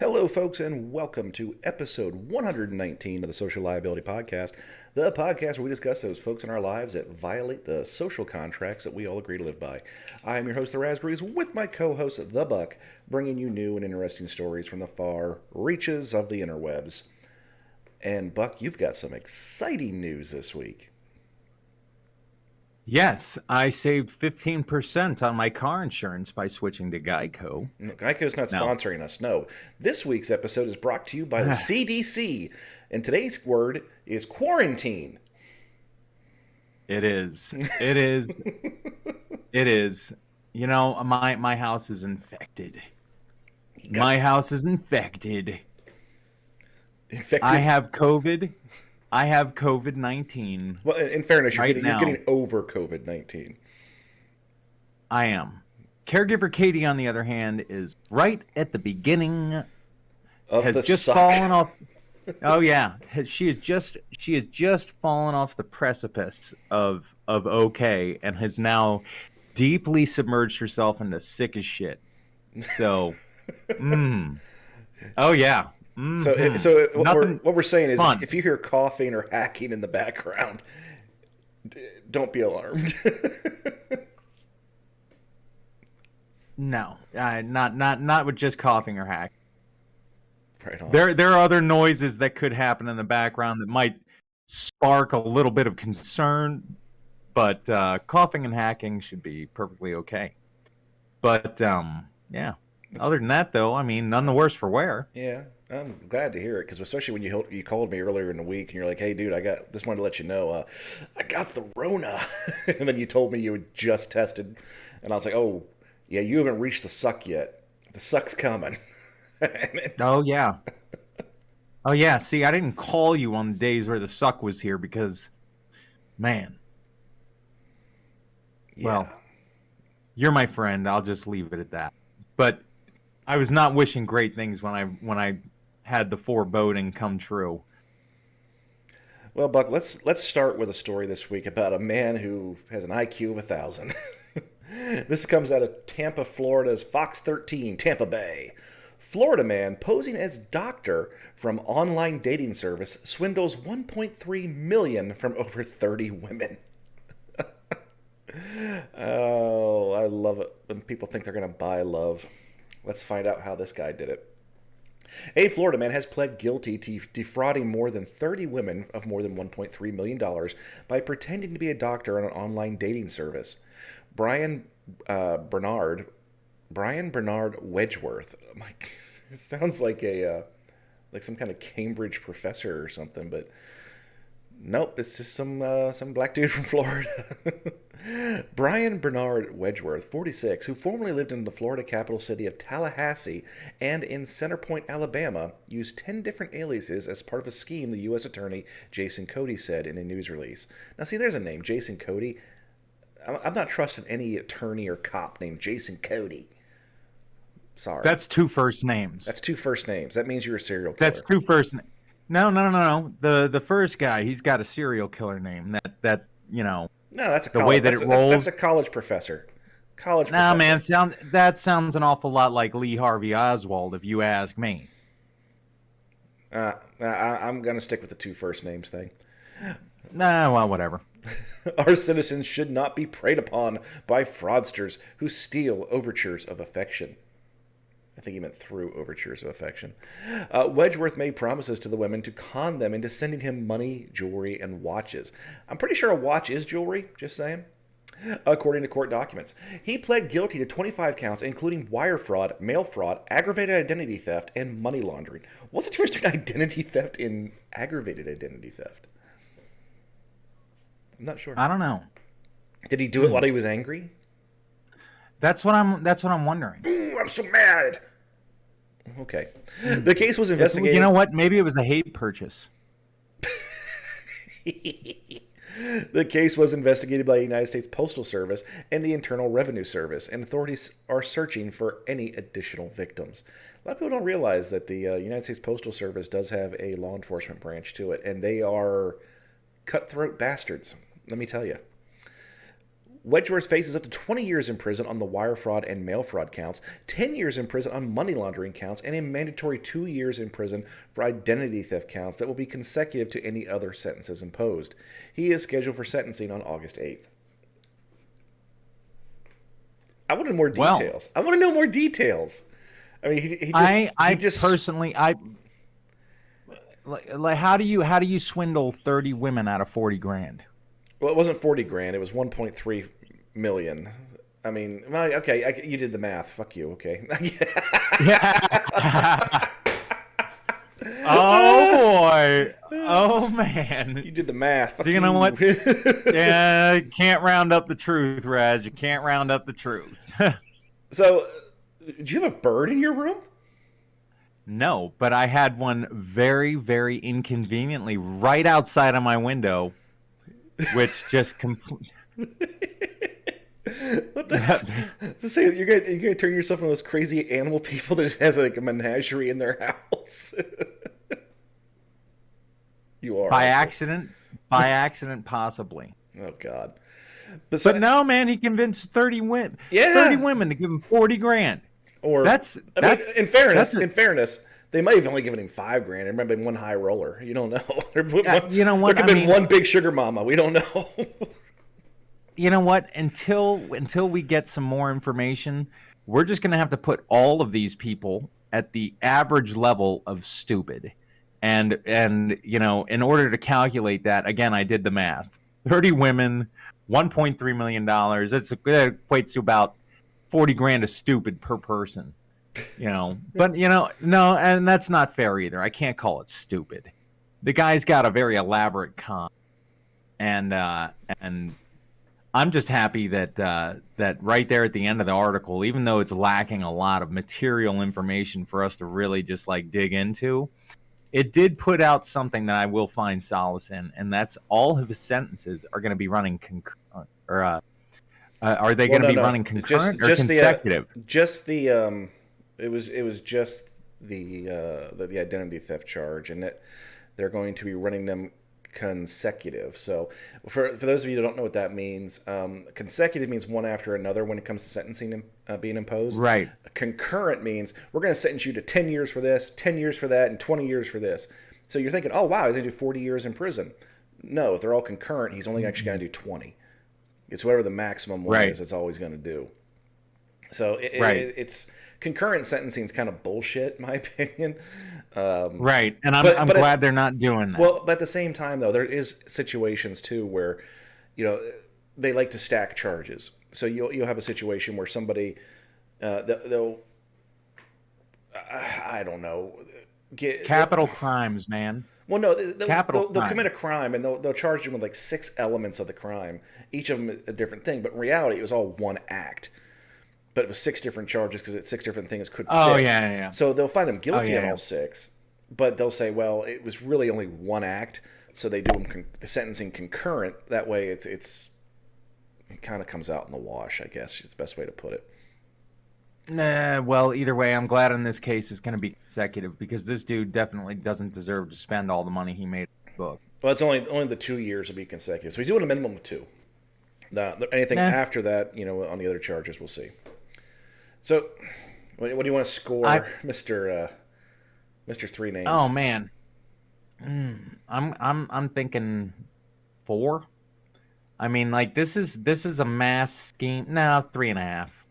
Hello, folks, and welcome to episode 119 of the Social Liability Podcast, the podcast where we discuss those folks in our lives that violate the social contracts that we all agree to live by. I am your host, The Raspberries, with my co-host, The Buck, bringing you new and interesting stories from the far reaches of the interwebs. And, Buck, you've got some exciting news this week. Yes, I saved 15% on my car insurance by switching to Geico. Geico's not sponsoring us, no. This week's episode is brought to you by the CDC, and today's word is quarantine. It is. It is. It is. You know, my house is infected. My house is infected. I have COVID. I have COVID-19. Well, in fairness, you're getting over COVID-19. I am. Caregiver Katie, on the other hand, is right at the beginning. Has just fallen off. Oh yeah, she has just fallen off the precipice of okay, and has now deeply submerged herself into sick as shit. So, oh yeah. Mm-hmm. So what we're saying is, if you hear coughing or hacking in the background, don't be alarmed. No, not with just coughing or hacking. Right on. There are other noises that could happen in the background that might spark a little bit of concern, but coughing and hacking should be perfectly okay. But yeah. Other than that, though, I mean, none the worse for wear. Yeah. I'm glad to hear it, because especially when you called me earlier in the week and you're like, hey, dude, just wanted to let you know, I got the Rona. And then you told me you had just tested. And I was like, oh, yeah, you haven't reached the suck yet. The suck's coming. Oh, yeah. Oh, yeah. See, I didn't call you on the days where the suck was here because, man. Yeah. Well, you're my friend. I'll just leave it at that. But I was not wishing great things when I had the foreboding come true. Well, Buck, let's start with a story this week about a man who has an IQ of 1,000. This comes out of Tampa, Florida's Fox 13, Tampa Bay. Florida man posing as doctor from online dating service swindles $1.3 million from over 30 women. Oh, I love it when people think they're going to buy love. Let's find out how this guy did it. A Florida man has pled guilty to defrauding more than 30 women of more than $1.3 million by pretending to be a doctor on an online dating service. Brian Bernard Wedgeworth. It sounds like like some kind of Cambridge professor or something, but nope, it's just some black dude from Florida. Brian Bernard Wedgeworth, 46, who formerly lived in the Florida capital city of Tallahassee and in Center Point, Alabama, used 10 different aliases as part of a scheme, the U.S. Attorney Jason Cody said in a news release. Now, see, there's a name, Jason Cody. I'm not trusting any attorney or cop named Jason Cody. Sorry. That's two first names. That's two first names. That means you're a serial killer. That's two first names. No. The first guy, he's got a serial killer name. That you know. No, that's the way that it rolls. That's a college professor. Nah, man, that sounds an awful lot like Lee Harvey Oswald, if you ask me. I'm gonna stick with the two first names thing. Nah, well, whatever. Our citizens should not be preyed upon by fraudsters who steal overtures of affection. I think he meant through overtures of affection. Wedgeworth made promises to the women to con them into sending him money, jewelry, and watches. I'm pretty sure a watch is jewelry, just saying. According to court documents, he pled guilty to 25 counts, including wire fraud, mail fraud, aggravated identity theft, and money laundering. What's the difference between identity theft and aggravated identity theft? I'm not sure. I don't know. Did he do it while he was angry? That's what I'm wondering. Ooh, I'm so mad. Okay. The case was investigated. You know what? Maybe it was a hate purchase. The case was investigated by the United States Postal Service and the Internal Revenue Service, and authorities are searching for any additional victims. A lot of people don't realize that the United States Postal Service does have a law enforcement branch to it, and they are cutthroat bastards, let me tell you. Wedgeworth faces up to 20 years in prison on the wire fraud and mail fraud counts, 10 years in prison on money laundering counts, and a mandatory 2 years in prison for identity theft counts that will be consecutive to any other sentences imposed. He is scheduled for sentencing on August 8th. I wanted more details. I want to know more details. I mean, how do you swindle 30 women out of 40 grand? Well, it wasn't 40 grand. It was 1.3 million. I mean, okay, you did the math. Fuck you. Okay. Oh boy. Oh man. You did the math. So you know what? Yeah, you can't round up the truth, Raz. You can't round up the truth. So, do you have a bird in your room? No, but I had one very, very inconveniently right outside of my window, which just What the? To say you're gonna turn yourself into those crazy animal people that just has like a menagerie in their house. You are by accident, possibly. Oh God! But no, man, he convinced 30 women. Yeah. 30 women to give him 40 grand. Or that's in fairness, they might have only given him $5,000. There might have been one high roller. You don't know. You know what? There could have been one big sugar mama. We don't know. You know what? Until we get some more information, we're just going to have to put all of these people at the average level of stupid. And you know, in order to calculate that, again, I did the math. 30 women, $1.3 million. That equates to about 40 grand of stupid per person. You know, but you know, no, and that's not fair either. I can't call it stupid. The guy's got a very elaborate con, and I'm just happy that right there at the end of the article, even though it's lacking a lot of material information for us to really just like dig into, it did put out something that I will find solace in, and that's all of his sentences are going to be running concurrent, or are they going to be running concurrent or consecutive? It was just the identity theft charge, and that they're going to be running them consecutive. So for those of you who don't know what that means, consecutive means one after another when it comes to sentencing being imposed. Right. Concurrent means we're going to sentence you to 10 years for this, 10 years for that, and 20 years for this. So you're thinking, oh wow, he's going to do 40 years in prison. No, if they're all concurrent, he's only actually going to do 20. It's whatever the maximum one is. It's always going to do. So it's concurrent sentencing is kind of bullshit, in my opinion. Right, and I'm glad they're not doing that. Well, but at the same time, though, there is situations too where, you know, they like to stack charges. So you'll have a situation where somebody, they'll I don't know, get capital crimes, man. Well, no, they'll commit a crime and they'll charge them with like 6 elements of the crime, each of them a different thing. But in reality, it was all one act. But it was 6 different charges because it's 6 different things could fit. Oh, yeah. So they'll find them guilty on all 6, but they'll say, well, it was really only one act, so they do them the sentencing concurrent. That way, it kind of comes out in the wash, I guess is the best way to put it. Nah, well, either way, I'm glad in this case it's going to be consecutive because this dude definitely doesn't deserve to spend all the money he made in the book. Well, it's only the 2 years will be consecutive, so he's doing a minimum of 2. Anything after that, you know, on the other charges, we'll see. So, what do you want to score, Mr. 3 Names? Oh man, I'm thinking 4. I mean, like this is a mass scheme. No, 3.5.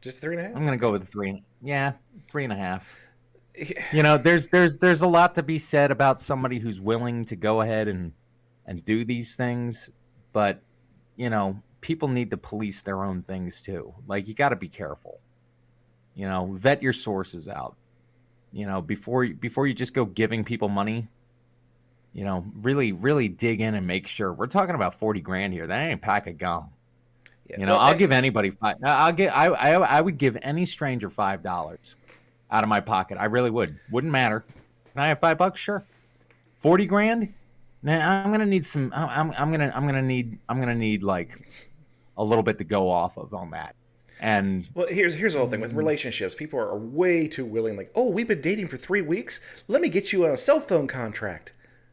Just 3.5. I'm gonna go with 3. Yeah, 3.5. You know, there's a lot to be said about somebody who's willing to go ahead and do these things, but you know, people need to police their own things too. Like, you got to be careful. You know, vet your sources out. You know, before you just go giving people money. You know, really dig in and make sure. We're talking about 40 grand here. That ain't a pack of gum. Yeah, you know, I'll give anybody I would give any stranger $5 out of my pocket. I really would. Wouldn't matter. Can I have $5? Sure. 40 grand? Now I'm gonna need some. I'm gonna need like a little bit to go off of on that. And well, here's the whole thing with relationships. People are way too willing. Like, oh, we've been dating for 3 weeks. Let me get you on a cell phone contract.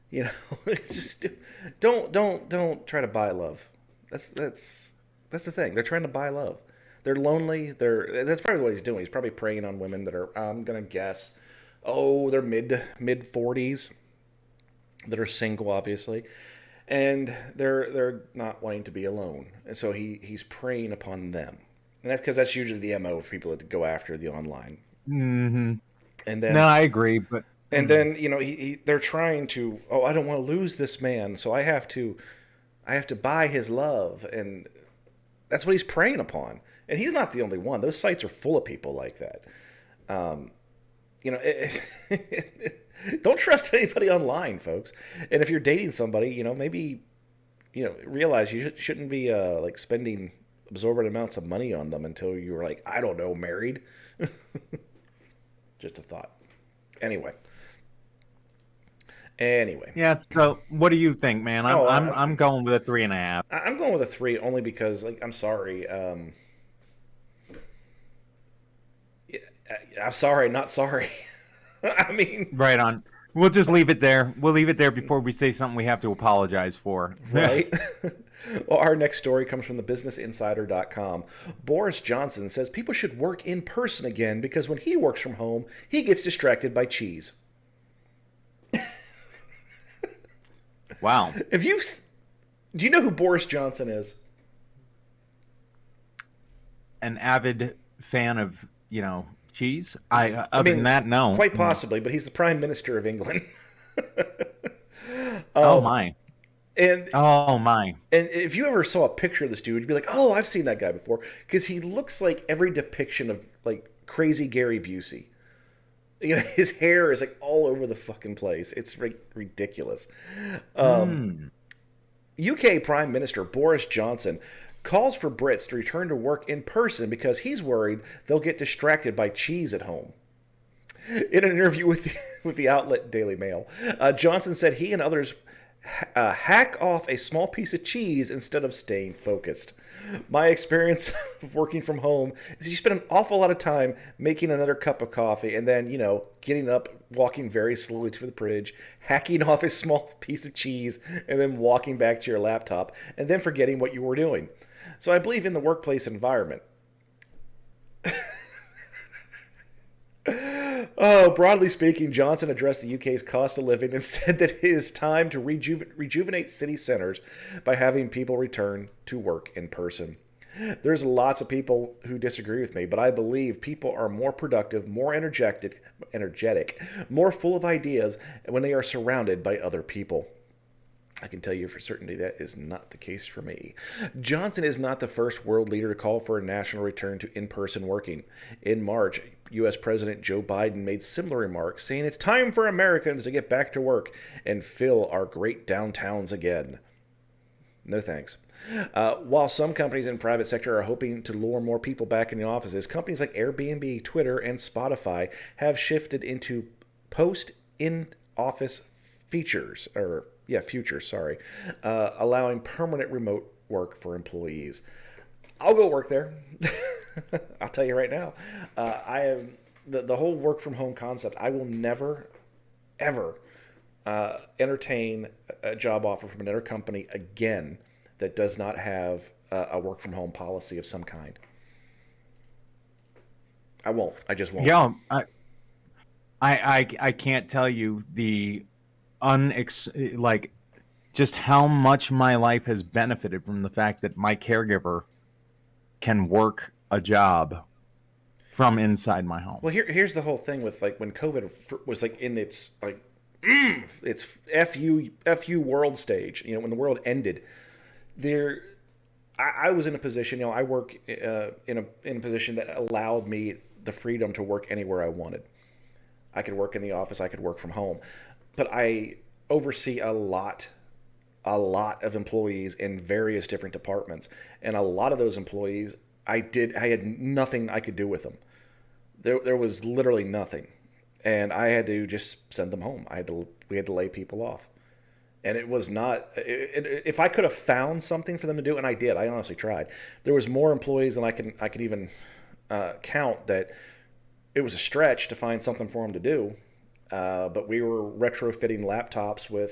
You know, it's just, don't try to buy love. That's That's the thing. They're trying to buy love. They're lonely. That's probably what he's doing. He's probably preying on women that are, I'm gonna guess, they're mid 40s, that are single, obviously, and they're not wanting to be alone, and so he's preying upon them, and that's because that's usually the MO for people that go after the online. Mm-hmm. And No, then I agree, but they're trying to, I don't want to lose this man, so I have to buy his love, and that's what he's preying upon. And he's not the only one. Those sites are full of people like that. Um, don't trust anybody online, folks. And if you're dating somebody, maybe realize you shouldn't be like spending absorbent amounts of money on them until you're like, I don't know, married. Just a thought. Anyway. Yeah. So, what do you think, man? I'm going with a 3.5. I'm going with a 3 only because, like, I'm sorry. I'm sorry, not sorry. I mean, right on. We'll just leave it there. We'll leave it there before we say something we have to apologize for. Right? Well, our next story comes from thebusinessinsider.com. Boris Johnson says people should work in person again because when he works from home, he gets distracted by cheese. Wow. Do you know who Boris Johnson is? An avid fan of, cheese? Other than that, no. Quite possibly, but he's the Prime Minister of England. Oh my. And And if you ever saw a picture of this dude, you'd be like, "Oh, I've seen that guy before," because he looks like every depiction of like crazy Gary Busey. His hair is like all over the fucking place. It's ridiculous. UK Prime Minister Boris Johnson calls for Brits to return to work in person because he's worried they'll get distracted by cheese at home. In an interview with the outlet Daily Mail, Johnson said he and others hack off a small piece of cheese instead of staying focused. My experience of working from home is you spend an awful lot of time making another cup of coffee and then, getting up, walking very slowly to the fridge, hacking off a small piece of cheese, and then walking back to your laptop, and then forgetting what you were doing. So I believe in the workplace environment. Broadly speaking, Johnson addressed the UK's cost of living and said that it is time to rejuvenate city centres by having people return to work in person. There's lots of people who disagree with me, but I believe people are more productive, more energetic, more full of ideas when they are surrounded by other people. I can tell you for certainty that is not the case for me. Johnson is not the first world leader to call for a national return to in-person working. In March, U.S. President Joe Biden made similar remarks, saying it's time for Americans to get back to work and fill our great downtowns again. No thanks. While some companies in the private sector are hoping to lure more people back in the offices, companies like Airbnb, Twitter, and Spotify have shifted into post-in-office futures, allowing permanent remote work for employees. I'll go work there. I'll tell you right now. I am the whole work from home concept. I will never, ever entertain a job offer from another company again that does not have a work from home policy of some kind. I won't. I just won't. Yeah, I can't tell you the just how much my life has benefited from the fact that my caregiver can work a job from inside my home. Well, here's the whole thing with like when COVID was like in its like its fu world stage. When the world ended, I was in a position. I work in a position that allowed me the freedom to work anywhere I wanted. I could work in the office. I could work from home, but I oversee a lot of employees in various different departments, and a lot of those employees, I had nothing I could do with them. There was literally nothing, and I had to just send them home. We had to lay people off, and it was not. If I could have found something for them to do, and I did, I honestly tried. There was more employees than I could even count. That it was a stretch to find something for them to do. But we were retrofitting laptops with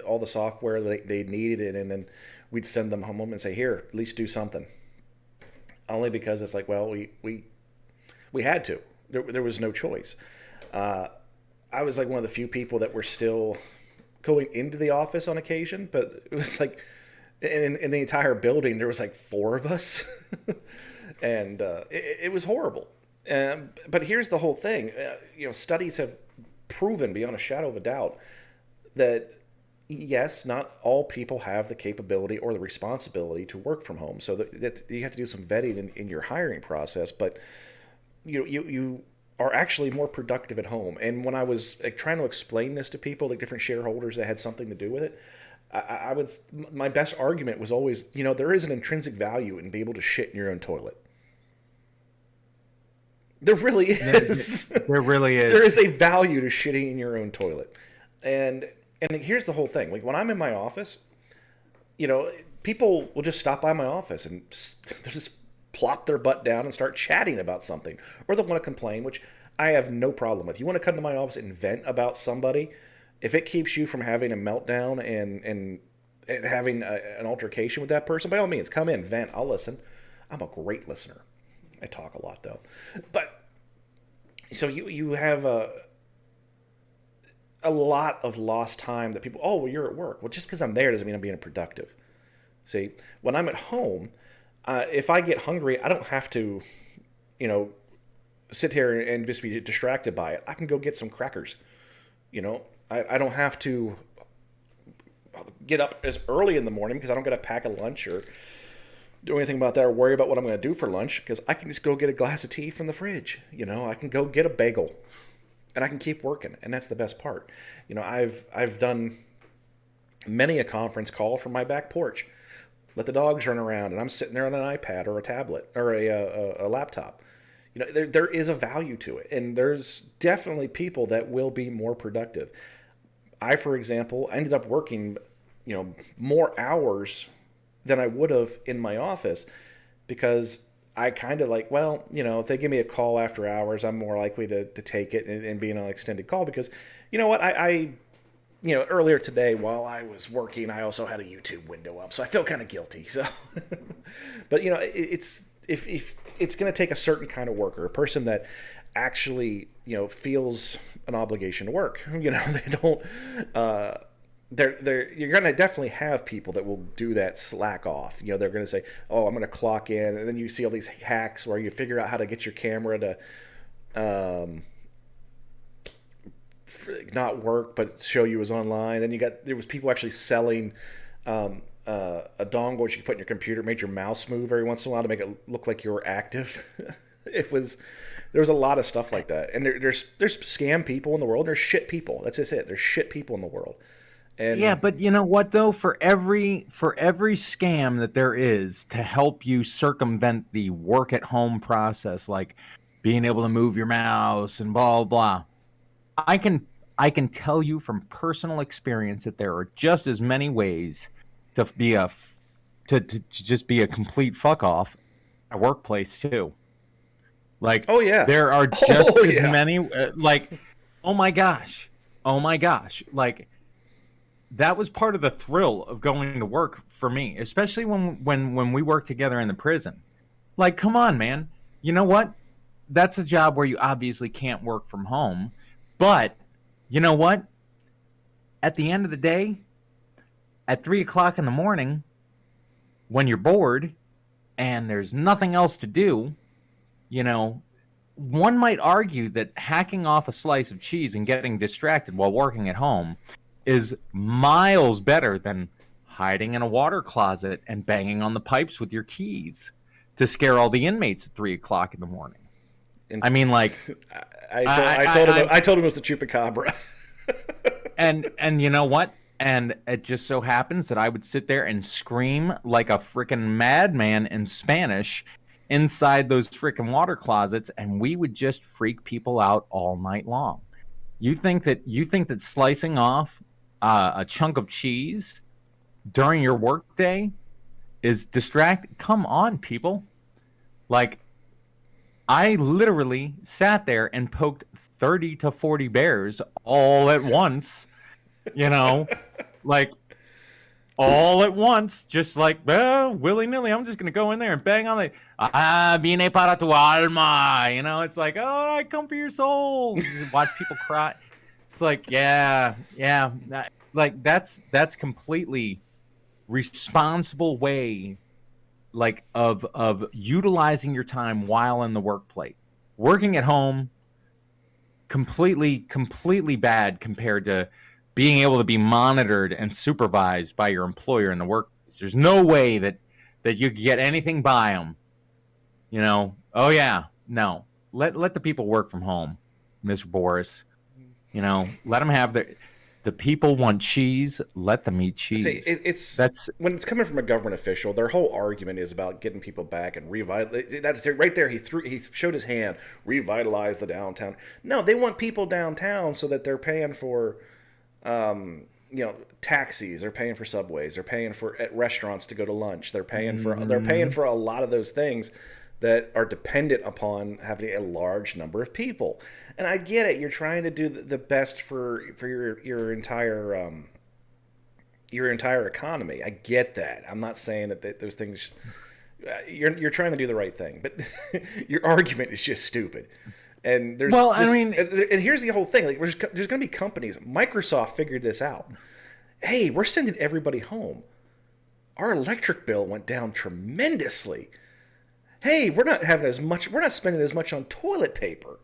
all the software they needed, and then we'd send them home and say, "Here, at least do something." only because it's like, well, we had to. There was no choice. I was like one of the few people that were still going into the office on occasion, but it was like in the entire building there was like 4 of us, and it was horrible. But here's the whole thing: studies have proven beyond a shadow of a doubt that yes, not all people have the capability or the responsibility to work from home. So that you have to do some vetting in your hiring process, but you are actually more productive at home. And when I was like, trying to explain this to people, like different shareholders that had something to do with it, I would, my best argument was always, there is an intrinsic value in being able to shit in your own toilet. There really is. There really is. There is a value to shitting in your own toilet. And here's the whole thing. Like when I'm in my office, people will just stop by my office and they'll just plop their butt down and start chatting about something. Or they'll want to complain, which I have no problem with. You want to come to my office and vent about somebody, if it keeps you from having a meltdown and having an altercation with that person, by all means, come in, vent. I'll listen. I'm a great listener. I talk a lot, though. But, so you have a lot of lost time that people, oh, well, you're at work. Well, just because I'm there doesn't mean I'm being productive. See, when I'm at home, if I get hungry, I don't have to, sit here and just be distracted by it. I can go get some crackers. I don't have to get up as early in the morning because I don't got to pack a lunch or do anything about that or worry about what I'm going to do for lunch, because I can just go get a glass of tea from the fridge. I can go get a bagel and I can keep working. And that's the best part. I've done many a conference call from my back porch. Let the dogs run around and I'm sitting there on an iPad or a tablet or a laptop. There is a value to it, and there's definitely people that will be more productive. I, for example, ended up working, more hours than I would have in my office because I kind of like, well, if they give me a call after hours, I'm more likely to take it and be on an extended call because, what, I earlier today while I was working, I also had a YouTube window up, so I feel kind of guilty. So, but it's if it's going to take a certain kind of worker, a person that actually feels an obligation to work. They don't. You're going to definitely have people that will do that slack off. They're going to say, "Oh, I'm going to clock in," and then you see all these hacks where you figure out how to get your camera to not work but show you as online. Then there was people actually selling a dongle which you put in your computer, made your mouse move every once in a while to make it look like you were active. There was a lot of stuff like that, and there's scam people in the world. There's shit people. That's just it. There's shit people in the world. And yeah, but you know what though? For every scam that there is to help you circumvent the work at home process, like being able to move your mouse and blah blah, I can tell you from personal experience that there are just as many ways to be to just be a complete fuck off at a workplace too. Like, oh yeah, there are just as many. Like, oh my gosh, like. That was part of the thrill of going to work for me, especially when we worked together in the prison. Like, come on, man. You know what? That's a job where you obviously can't work from home. But you know what? At the end of the day, at 3 o'clock in the morning, when you're bored and there's nothing else to do, one might argue that hacking off a slice of cheese and getting distracted while working at home is miles better than hiding in a water closet and banging on the pipes with your keys to scare all the inmates at 3 o'clock in the morning. I mean, like, I told him it was the chupacabra. and you know what? And it just so happens that I would sit there and scream like a freaking madman in Spanish inside those freaking water closets, and we would just freak people out all night long. You think that slicing off a chunk of cheese during your workday is distract? Come on, people! Like, I literally sat there and poked 30 to 40 bears all at once. Like all at once, just like willy nilly. I'm just gonna go in there and bang on it. Viene para tu alma. You know, it's like, oh, I come for your soul. Watch people cry. It's like, yeah. Like that's completely responsible way, like of utilizing your time while in the workplace. Working at home, completely bad compared to being able to be monitored and supervised by your employer in the workplace. There's no way that you could get anything by them. You know, oh yeah, no. Let the people work from home, Mr. Boris. You know, let them have the people want cheese. Let them eat cheese. See, that's when it's coming from a government official. Their whole argument is about getting people back and revitalize. That's right there. He showed his hand. Revitalize the downtown. No, they want people downtown so that they're paying for, taxis. They're paying for subways. They're paying for at restaurants to go to lunch. They're paying for a lot of those things that are dependent upon having a large number of people. And I get it. You're trying to do the best for your entire economy. I get that. I'm not saying that those things. You're trying to do the right thing, but your argument is just stupid. And there's and here's the whole thing. Like there's going to be companies. Microsoft figured this out. Hey, we're sending everybody home. Our electric bill went down tremendously. Hey, we're not spending as much on toilet paper.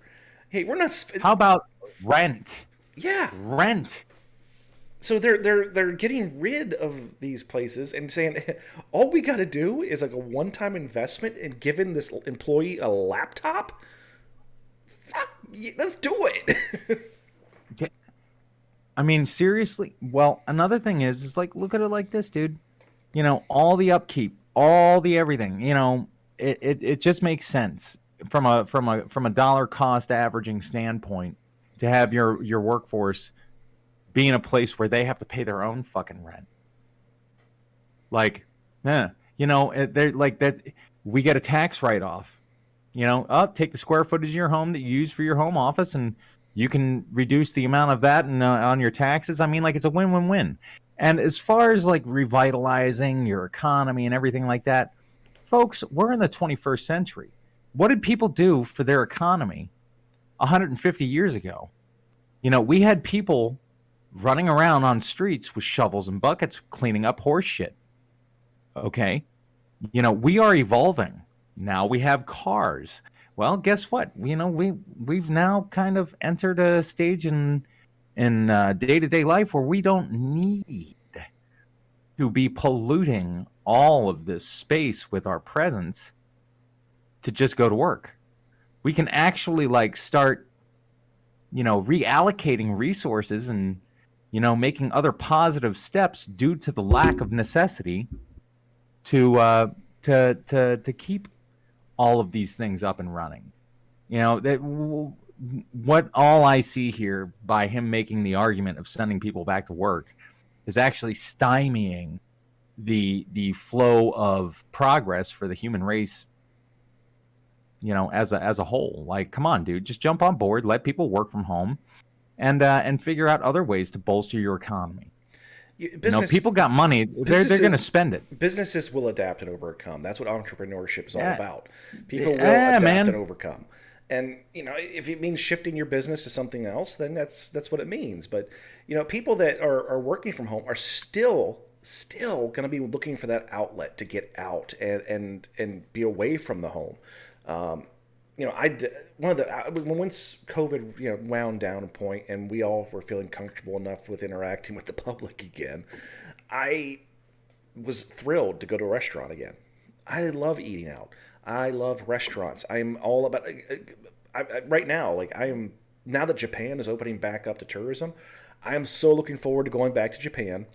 Hey, we're not. How about rent? Yeah, rent. So they're getting rid of these places and saying all we got to do is like a one-time investment in giving this employee a laptop. Fuck, let's do it. I mean, seriously. Well, another thing is like look at it like this, dude. You know, all the upkeep, all the everything. You know. It just makes sense from a dollar cost averaging standpoint to have your workforce be in a place where they have to pay their own fucking rent. Like, you know, they're like that. We get a tax write off. You know, take the square footage of your home that you use for your home office, and you can reduce the amount of that on your taxes. I mean, like it's a win-win-win. And as far as like revitalizing your economy and everything like that. Folks, we're in the 21st century. What did people do for their economy 150 years ago? You know, we had people running around on streets with shovels and buckets cleaning up horse shit. Okay? You know, we are evolving. Now we have cars. Well, guess what? You know, we've now kind of entered a stage in day-to-day life where we don't need to be polluting all of this space with our presence to just go to work. We can actually like start, you know, reallocating resources and, you know, making other positive steps due to the lack of necessity to keep all of these things up and running. You know, that what all I see here by him making the argument of sending people back to work is actually stymieing the flow of progress for the human race, you know, as a whole. Like, come on, dude, just jump on board, let people work from home, and figure out other ways to bolster your economy. You know, people got money; they're going to spend it. Businesses will adapt and overcome. That's what entrepreneurship is all about. People will adapt and overcome. And you know, if it means shifting your business to something else, then that's what it means. But you know, people that are working from home are still going to be looking for that outlet to get out and be away from the home. You know, once COVID, you know, wound down a point and we all were feeling comfortable enough with interacting with the public again, I was thrilled to go to a restaurant again. I love eating out. I love restaurants. I'm all about right now. Like now that Japan is opening back up to tourism, I am so looking forward to going back to Japan,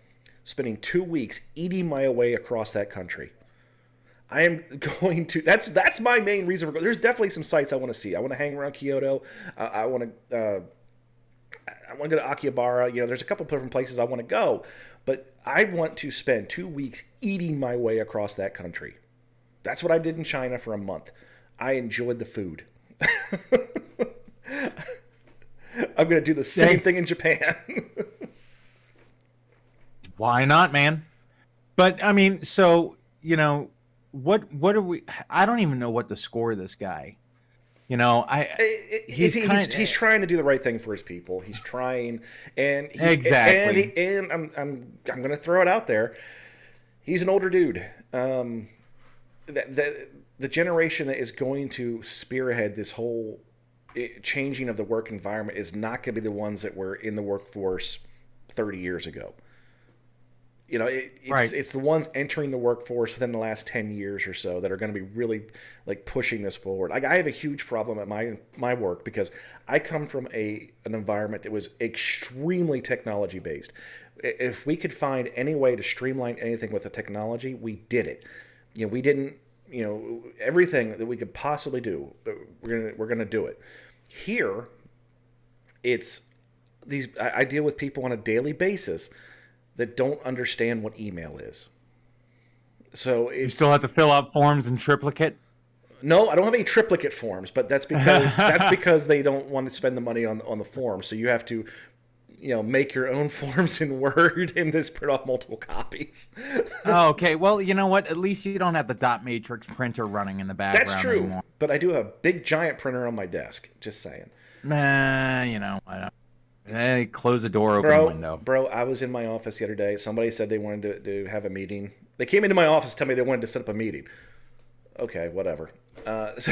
spending 2 weeks eating my way across that country. I am going to. That's my main reason for going. There's definitely some sites I want to see. I want to hang around Kyoto. I want to go to Akihabara. You know, there's a couple different places I want to go, but I want to spend 2 weeks eating my way across that country. That's what I did in China for a month. I enjoyed the food. I'm going to do the same thing in Japan. Why not, man? But I mean, so, you know, what are we? I don't even know what to score this guy. You know, he's trying to do the right thing for his people. He's trying, and exactly. And I'm going to throw it out there. He's an older dude. The generation that is going to spearhead this whole changing of the work environment is not going to be the ones that were in the workforce 30 years ago. You know, it's the ones entering the workforce within the last 10 years or so that are going to be really like pushing this forward. I have a huge problem at my work because I come from an environment that was extremely technology based. If we could find any way to streamline anything with the technology, we did it. You know, we didn't, you know, everything that we could possibly do, we're gonna do it. Here, I deal with people on a daily basis that don't understand what email is. So you still have to fill out forms in triplicate? No, I don't have any triplicate forms, but that's because they don't want to spend the money on the form. So you have to, you know, make your own forms in Word and just print off multiple copies. Oh, okay. Well, you know what? At least you don't have the dot matrix printer running in the background. That's true. Anymore. But I do have a big giant printer on my desk. Just saying. You know, I don't. Hey, close the door, open the window. Bro, I was in my office the other day. Somebody said they wanted to have a meeting. They came into my office to tell me they wanted to set up a meeting. Okay, whatever. But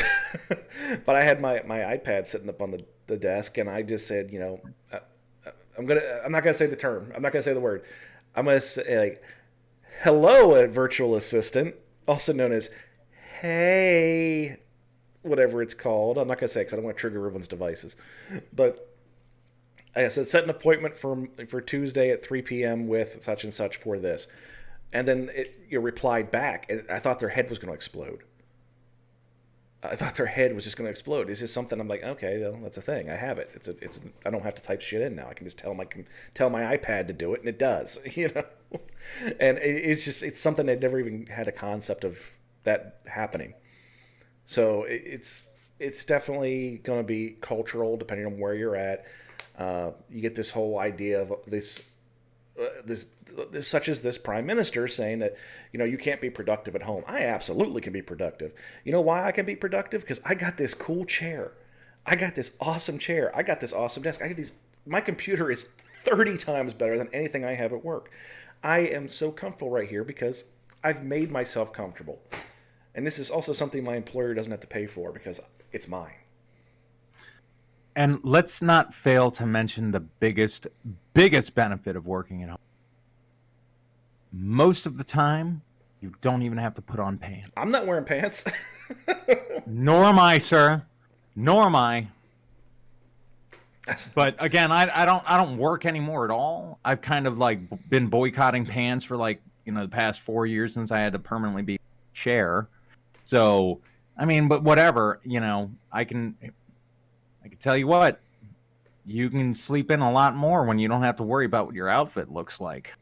I had my iPad sitting up on the desk, and I just said, you know, I'm not gonna say the term. I'm not gonna say the word. I'm gonna say like, hello, a virtual assistant, also known as hey, whatever it's called. I'm not gonna say because I don't want to trigger everyone's devices, but. I said, set an appointment for Tuesday at 3 p.m. with such and such for this. And then you replied back, and I thought their head was going to explode. I thought their head was just going to explode. Is this something I'm like, okay, well, that's a thing. I have it. I don't have to type shit in now. I can just tell my iPad to do it, and it does. You know, and it's something I'd never even had a concept of that happening. So it's definitely going to be cultural, depending on where you're at. You get this whole idea of this such as this prime minister saying that, you know, you can't be productive at home. I absolutely can be productive. You know why I can be productive? Because I got this cool chair. I got this awesome chair. I got this awesome desk. My computer is 30 times better than anything I have at work. I am so comfortable right here because I've made myself comfortable. And this is also something my employer doesn't have to pay for because it's mine. And let's not fail to mention the biggest benefit of working at home. Most of the time, you don't even have to put on pants. I'm not wearing pants. Nor am I, sir. Nor am I. But again, I don't work anymore at all. I've kind of like been boycotting pants for like, you know, the past 4 years since I had to permanently be chair. So, I mean, but whatever, you know, I can tell you what, you can sleep in a lot more when you don't have to worry about what your outfit looks like.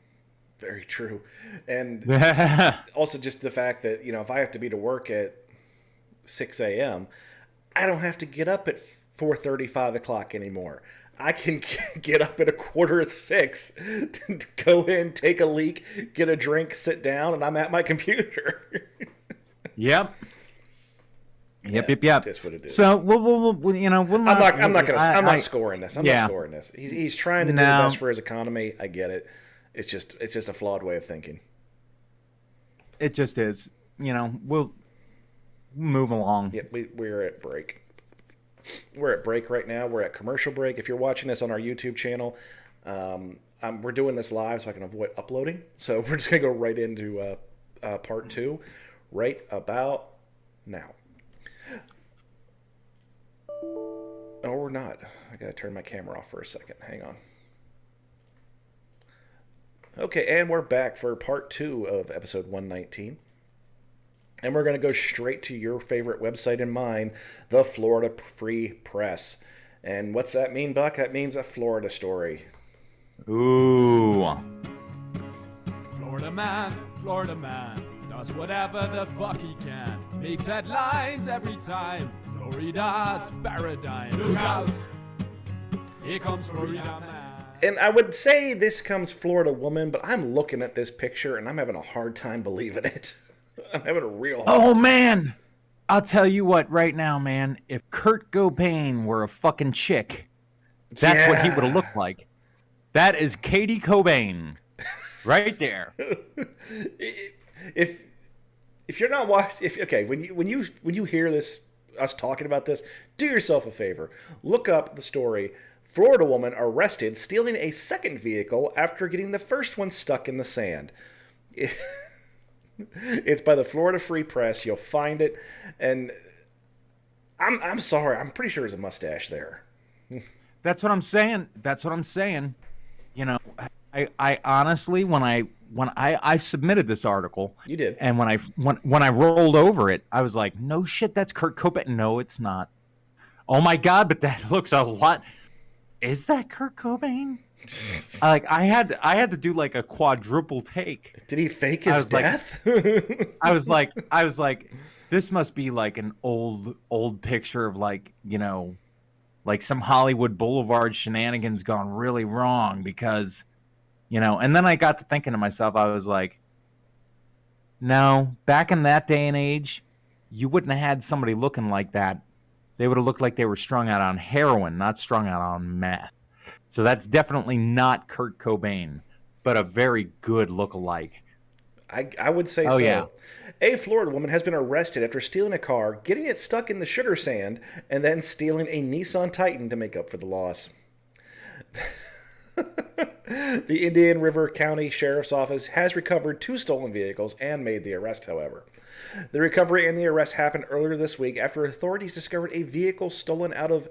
Very true. And also just the fact that, you know, if I have to be to work at 6 a.m., I don't have to get up at 4:30, 5 o'clock anymore. I can get up at 5:45 to go in, take a leak, get a drink, sit down, and I'm at my computer. Yep. Yep. That's what it is. So we'll you know, I'm not scoring this. I'm not scoring this. He's trying to do the best for his economy. I get it. It's just a flawed way of thinking. It just is. You know, we'll move along. Yeah, we're at break. We're at break right now. We're at commercial break. If you're watching this on our YouTube channel, we're doing this live so I can avoid uploading. So we're just gonna go right into part 2 right about now. Or we're not. I gotta turn my camera off for a second. Hang on. Okay, and we're back for part 2 of episode 119. And we're going to go straight to your favorite website and mine, the Florida Free Press. And what's that mean, Buck? That means a Florida story. Ooh. Florida man, does whatever the fuck he can. Makes headlines every time. Florida's paradigm. Look out! Here comes Florida man. And I would say this comes Florida woman, but I'm looking at this picture and I'm having a hard time believing it. I'm having a real. Oh man, I'll tell you what right now, man. If Kurt Cobain were a fucking chick, that's what he would have looked like. That is Katie Cobain, right there. If you're not watching, when you hear this, us talking about this, do yourself a favor. Look up the story. Florida woman arrested stealing a second vehicle after getting the first one stuck in the sand. It's by the Florida Free Press. You'll find it, and I'm sorry. I'm pretty sure there's a mustache there. That's what I'm saying. You know, I honestly, when I submitted this article, you did, and when I rolled over it, I was like, no shit, that's Kurt Cobain. No, it's not. Oh my god, but that looks a lot. Is that Kurt Cobain? Like I had to do like a quadruple take. Did he fake his death? I was like, this must be like an old picture of like, you know, like some Hollywood Boulevard shenanigans gone really wrong because, you know. And then I got to thinking to myself, I was like, no, back in that day and age, you wouldn't have had somebody looking like that. They would have looked like they were strung out on heroin, not strung out on meth. So that's definitely not Kurt Cobain, but a very good look-alike. I would say so. Yeah. A Florida woman has been arrested after stealing a car, getting it stuck in the sugar sand, and then stealing a Nissan Titan to make up for the loss. The Indian River County Sheriff's Office has recovered 2 stolen vehicles and made the arrest, however. The recovery and the arrest happened earlier this week after authorities discovered a vehicle stolen out of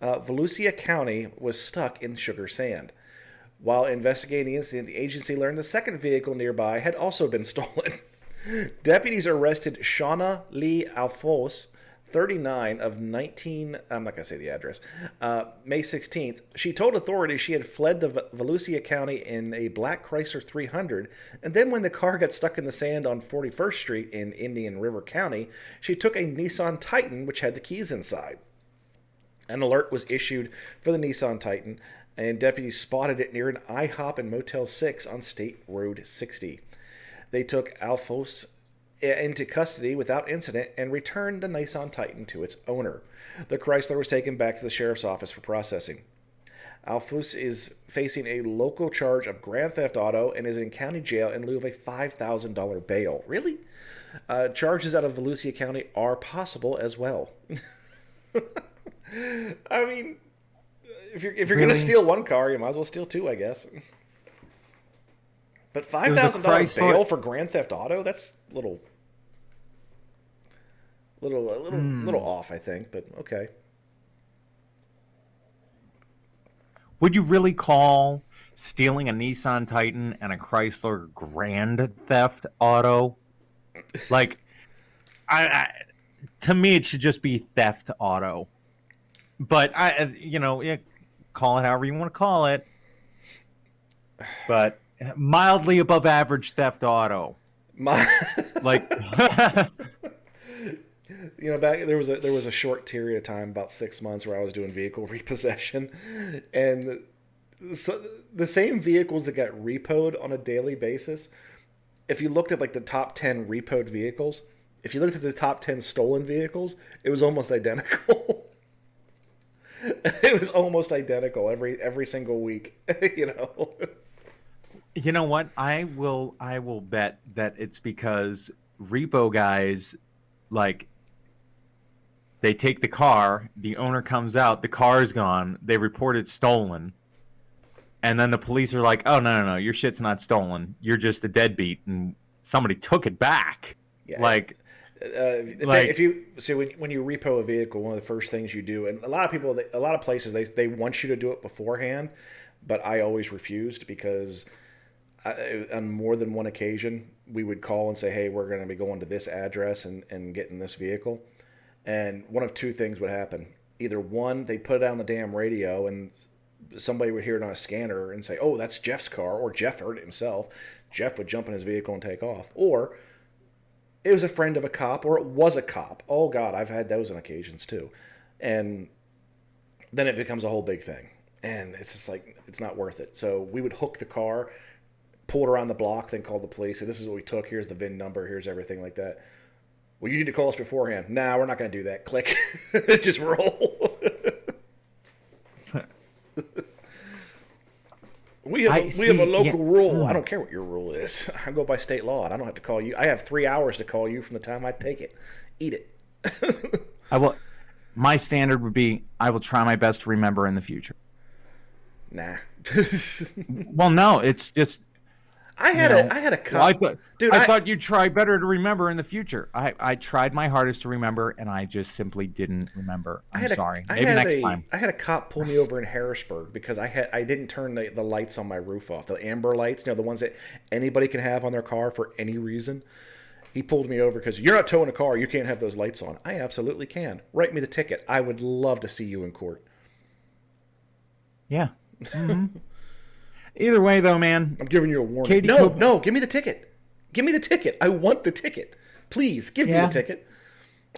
Volusia County was stuck in sugar sand. While investigating the incident, the agency learned the second vehicle nearby had also been stolen. Deputies arrested Shauna Lee Alphonse, 39, of 19... I'm not going to say the address. May 16th. She told authorities she had fled to Volusia County in a black Chrysler 300, and then when the car got stuck in the sand on 41st Street in Indian River County, she took a Nissan Titan, which had the keys inside. An alert was issued for the Nissan Titan, and deputies spotted it near an IHOP and Motel 6 on State Road 60. They took Alphonse into custody without incident and returned the Nissan Titan to its owner. The Chrysler was taken back to the sheriff's office for processing. Alphonse is facing a local charge of grand theft auto and is in county jail in lieu of a $5,000 bail. Really? Charges out of Volusia County are possible as well. I mean, if you're really? Going to steal one car, you might as well steal 2, I guess. But $5,000 bail for grand theft auto—that's a little off, I think. But okay. Would you really call stealing a Nissan Titan and a Chrysler grand theft auto? Like, to me, it should just be theft auto. But call it however you want to call it. But mildly above average theft auto. Like, back there was a short period of time, about 6 months, where I was doing vehicle repossession, and the same vehicles that got repoed on a daily basis. If you looked at like the top 10 repoed vehicles, if you looked at the top 10 stolen vehicles, it was almost identical. It was almost identical every single week, You know what? I will bet that it's because repo guys, like, they take the car, the owner comes out, the car is gone, they report it stolen, and then the police are like, "Oh no, your shit's not stolen. You're just a deadbeat, and somebody took it back." Yeah. Like. If you when you repo a vehicle, one of the first things you do, and a lot of places they want you to do it beforehand, but I always refused because on more than one occasion we would call and say, "Hey, we're going to be going to this address and getting this vehicle," and one of 2 things would happen: either one, they put it on the damn radio and somebody would hear it on a scanner and say, "Oh, that's Jeff's car," or Jeff heard it himself. Jeff would jump in his vehicle and take off, or it was a friend of a cop, or it was a cop. Oh, God, I've had those on occasions, too. And then it becomes a whole big thing. And it's just like, it's not worth it. So we would hook the car, pulled around the block, then called the police. So this is what we took. Here's the VIN number. Here's everything like that. Well, you need to call us beforehand. Nah, we're not going to do that. Click. Just roll. We have a local rule. I don't care what your rule is. I go by state law, and I don't have to call you. I have 3 hours to call you from the time I take it. Eat it. My standard would be, I will try my best to remember in the future. Nah. Well, no, it's just. I had a cop. Well, I thought you'd try better to remember in the future. I tried my hardest to remember, and I just simply didn't remember. I'm sorry. Maybe next time. I had a cop pull me over in Harrisburg because I didn't turn the lights on my roof off. The amber lights, the ones that anybody can have on their car for any reason. He pulled me over because you're not towing a car. You can't have those lights on. I absolutely can. Write me the ticket. I would love to see you in court. Yeah. Mm-hmm. Either way, though, man. I'm giving you a warning. No, give me the ticket. Give me the ticket. I want the ticket. Please, give me the ticket.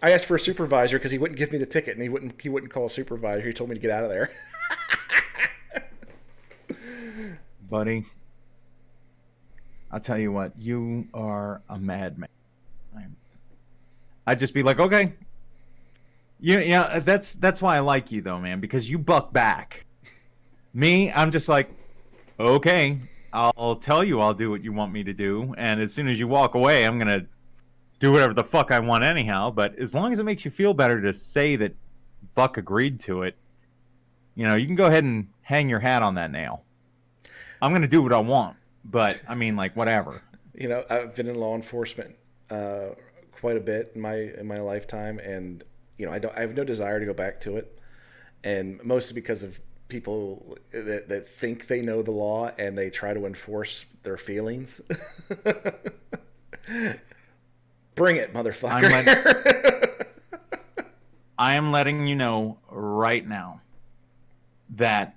I asked for a supervisor because he wouldn't give me the ticket, and he wouldn't call a supervisor. He told me to get out of there. Buddy, I'll tell you what. You are a madman. I'd just be like, okay. Yeah, that's why I like you, though, man, because you buck back. Me, I'm just like, okay, I'll tell you I'll do what you want me to do, and as soon as you walk away, I'm going to do whatever the fuck I want anyhow, but as long as it makes you feel better to say that Buck agreed to it, you can go ahead and hang your hat on that nail. I'm going to do what I want, but, I mean, like, whatever. I've been in law enforcement quite a bit in my lifetime, and, I have no desire to go back to it, and mostly because of people that think they know the law and they try to enforce their feelings. Bring it, motherfucker. I am letting you know right now that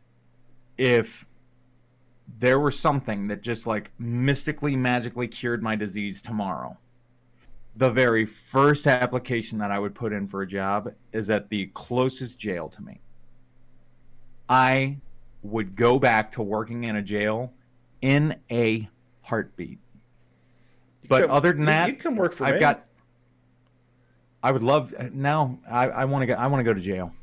if there were something that just like mystically, magically cured my disease tomorrow, the very first application that I would put in for a job is at the closest jail to me. I would go back to working in a jail in a heartbeat. But other than that, you come work for me. I would love. No, I want to go. I want to go to jail.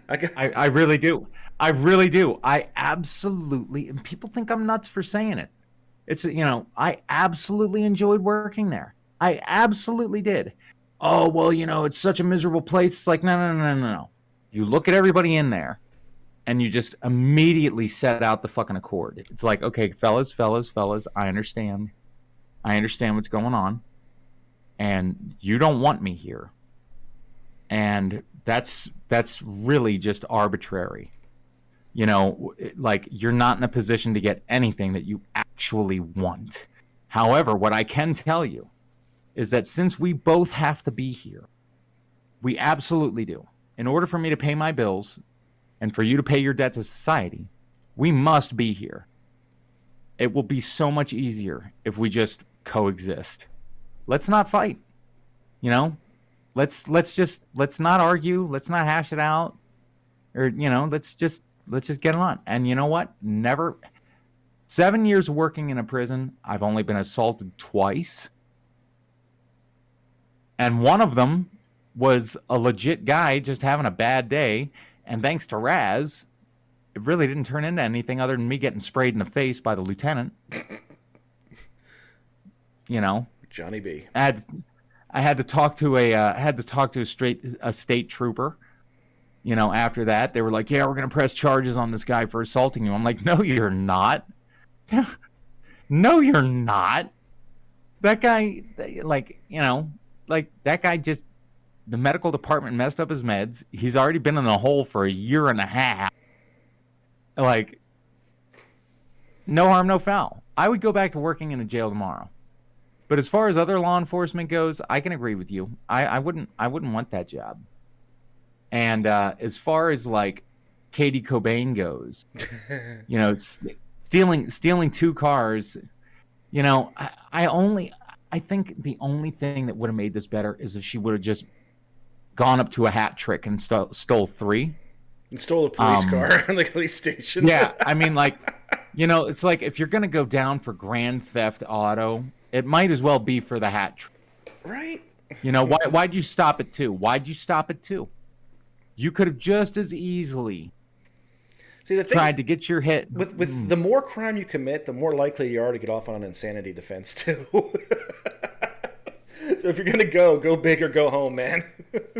I really do. I really do. I absolutely. And people think I'm nuts for saying it. It's I absolutely enjoyed working there. I absolutely did. Oh well, it's such a miserable place. It's like no. You look at everybody in there, and you just immediately set out the fucking accord. It's like, okay, fellas, I understand. I understand what's going on, and you don't want me here. And that's really just arbitrary. Like you're not in a position to get anything that you actually want. However, what I can tell you is that since we both have to be here, we absolutely do. In order for me to pay my bills and for you to pay your debt to society, we must be here. It will be so much easier if we just coexist. Let's not fight. Let's not argue. Let's not hash it out. Or, let's just get on. And you know what? 7 years working in a prison, I've only been assaulted twice. And one of them was a legit guy just having a bad day, and thanks to Raz, it really didn't turn into anything other than me getting sprayed in the face by the lieutenant. Johnny B. I had to talk to a state trooper. After that, they were like, "Yeah, we're gonna press charges on this guy for assaulting you." I'm like, "No, you're not. No, you're not. That guy, that guy just." The medical department messed up his meds. He's already been in a hole for a year and a half. Like, no harm, no foul. I would go back to working in a jail tomorrow. But as far as other law enforcement goes, I can agree with you. I wouldn't want that job. And as far as like Katie Cobain goes, stealing 2 cars, I think the only thing that would have made this better is if she would have just gone up to a hat trick and stole 3. And stole a police car from the police station. Yeah, I mean, like, You know, it's like if you're going to go down for Grand Theft Auto, it might as well be for the hat trick. Right? You know, why'd you stop at 2? Why'd you stop at 2? You could have just as easily tried to get your hit. With the more crime you commit, the more likely you are to get off on an insanity defense, too. So if you're going to go big or go home, man.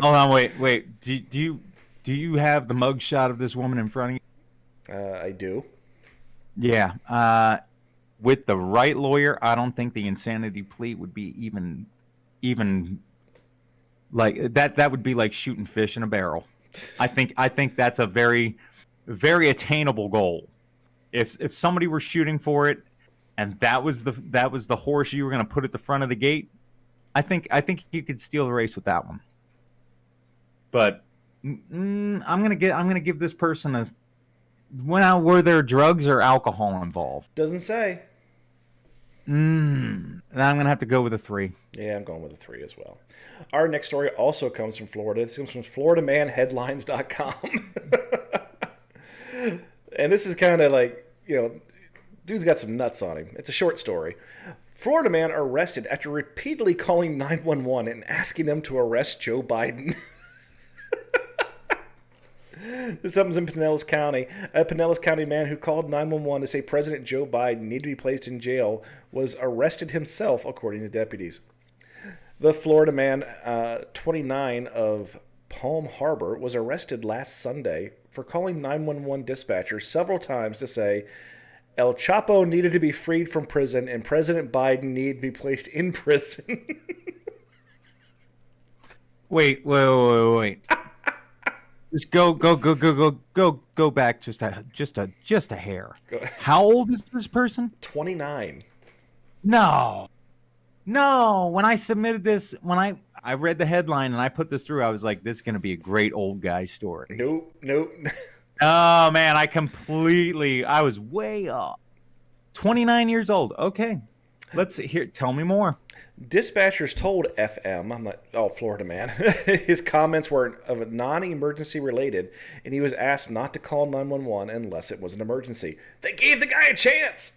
Hold on, wait. Do you have the mug shot of this woman in front of you? I do. Yeah. With the right lawyer, I don't think the insanity plea would be even like that. That would be like shooting fish in a barrel. I think that's a very, very attainable goal. If somebody were shooting for it, and that was the horse you were going to put at the front of the gate, I think you could steal the race with that one. But I'm gonna give this person a. Were there drugs or alcohol involved? Doesn't say. Then I'm gonna have to go with a 3. Yeah, I'm going with a 3 as well. Our next story also comes from Florida. This comes from FloridaManHeadlines.com. And this is kind of like, dude's got some nuts on him. It's a short story. Florida man arrested after repeatedly calling 911 and asking them to arrest Joe Biden. This happens in Pinellas County. A Pinellas County man who called 911 to say President Joe Biden needed to be placed in jail was arrested himself, according to deputies. The Florida man, 29, of Palm Harbor, was arrested last Sunday for calling 911 dispatchers several times to say El Chapo needed to be freed from prison and President Biden needed to be placed in prison. Wait. Just go back just a hair. How old is this person? 29. No. When I submitted this, when I read the headline and I put this through, I was like, this is going to be a great old guy story. Nope. Oh, man, I was way off. 29 years old. Okay. Let's hear. Tell me more. Dispatchers told FM, Florida man, his comments were of non-emergency related, and he was asked not to call 911 unless it was an emergency. They gave the guy a chance!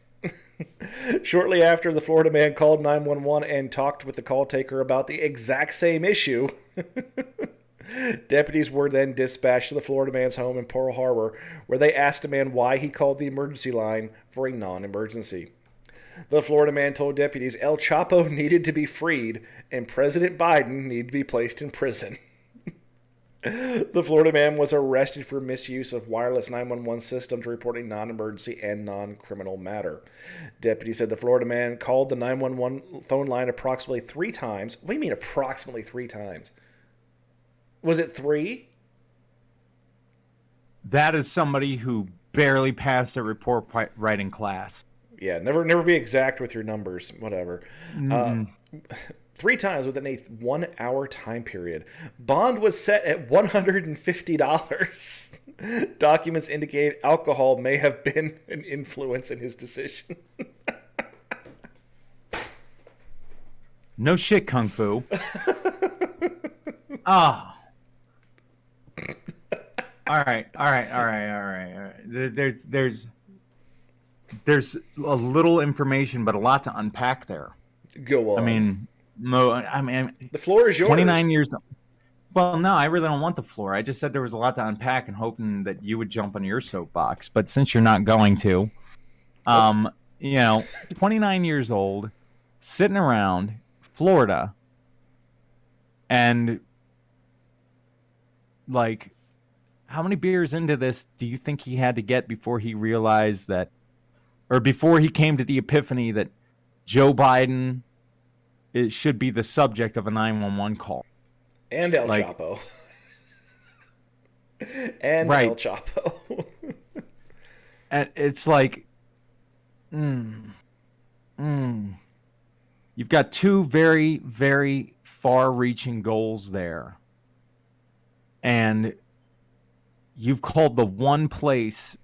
Shortly after, the Florida man called 911 and talked with the call taker about the exact same issue. Deputies were then dispatched to the Florida man's home in Pearl Harbor, where they asked the man why he called the emergency line for a non-emergency. The Florida man told deputies El Chapo needed to be freed and President Biden needed to be placed in prison. The Florida man was arrested for misuse of wireless 911 systems to report a non-emergency and non-criminal matter. Deputies said the Florida man called the 911 phone line approximately 3 times. What do you mean approximately 3 times? Was it 3? That is somebody who barely passed a report writing class. Yeah, never be exact with your numbers, whatever. 3 times within a 1-hour time period. Bond was set at $150. Documents indicate alcohol may have been an influence in his decision. No shit, Kung Fu. Oh. All right. There's a little information, but a lot to unpack there. Go on. I mean, the floor is yours. 29 years. Well, no, I really don't want the floor. I just said there was a lot to unpack and hoping that you would jump on your soapbox. But since you're not going to, 29 years old, sitting around Florida, and like, how many beers into this do you think he had to get before he realized that, or before he came to the epiphany that Joe Biden should be the subject of a 911 call? And El Chapo. And right. El Chapo. And it's like, you've got 2 very, very far-reaching goals there. And you've called the one place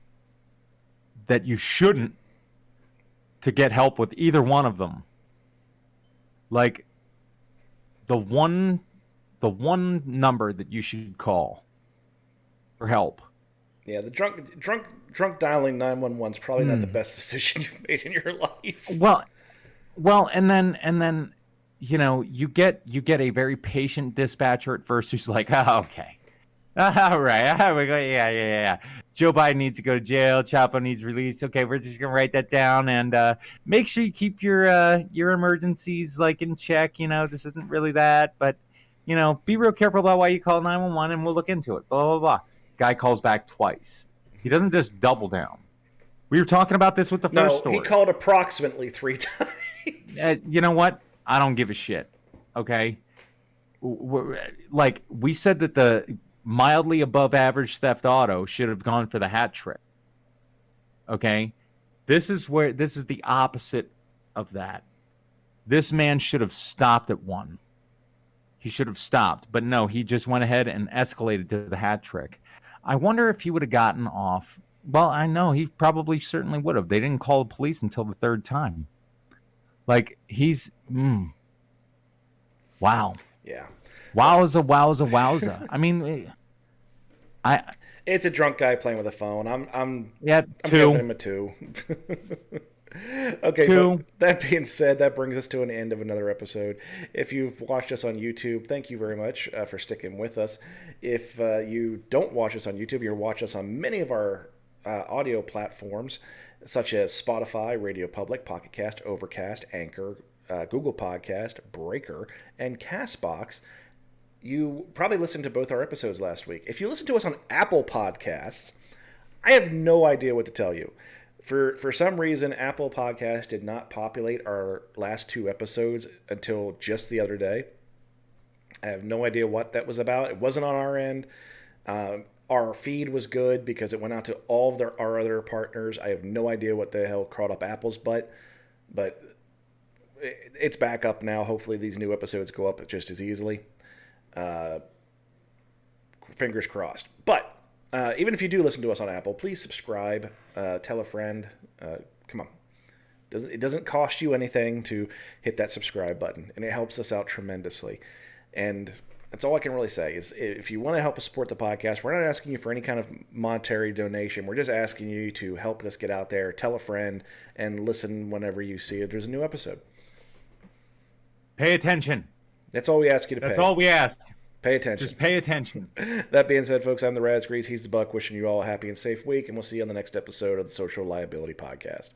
that you shouldn't to get help with either one of them. Like, the one number that you should call for help Yeah, the drunk dialing 911 is probably not the best decision you've made in your life. Well, and then, you get a very patient dispatcher at first who's like, oh, okay, all right, yeah. Joe Biden needs to go to jail. Chapo needs released. Okay, we're just gonna write that down and make sure you keep your emergencies like in check. This isn't really that, but be real careful about why you call 911, and we'll look into it. Blah blah blah. Guy calls back twice. He doesn't just double down. We were talking about this with the first story. He called approximately 3 times. You know what? I don't give a shit. Okay? We said that the mildly above average theft auto should have gone for the hat trick. Okay? This is the opposite of that. This man should have stopped at 1. He should have stopped. But no, he just went ahead and escalated to the hat trick. I wonder if he would have gotten off. Well, I know he probably certainly would have. They didn't call the police until the 3rd time. Like, he's... Wow. Yeah. Wowza. I mean, It's a drunk guy playing with a phone. I'm 2. giving him a 2. Okay, 2. That being said, that brings us to an end of another episode. If you've watched us on YouTube, thank you very much for sticking with us. If you don't watch us on YouTube, you'll watch us on many of our audio platforms, such as Spotify, Radio Public, Pocket Cast, Overcast, Anchor, Google Podcast, Breaker, and Castbox. You probably listened to both our episodes last week. If you listen to us on Apple Podcasts, I have no idea what to tell you. For some reason, Apple Podcasts did not populate our last 2 episodes until just the other day. I have no idea what that was about. It wasn't on our end. Our feed was good because it went out to all of our other partners. I have no idea what the hell crawled up Apple's butt, but it's back up now. Hopefully these new episodes go up just as easily. Fingers crossed. But even if you do listen to us on Apple, please subscribe, tell a friend. Come on. It doesn't cost you anything to hit that subscribe button, and it helps us out tremendously. And that's all I can really say is if you want to help us support the podcast, we're not asking you for any kind of monetary donation. We're just asking you to help us get out there, tell a friend, and listen whenever you see it. There's a new episode. Pay attention. That's all we ask you to pay. That's all we ask. Pay attention. Just pay attention. That being said, folks, I'm the Razgrease. He's the Buck, wishing you all a happy and safe week, and we'll see you on the next episode of the Social Liability Podcast.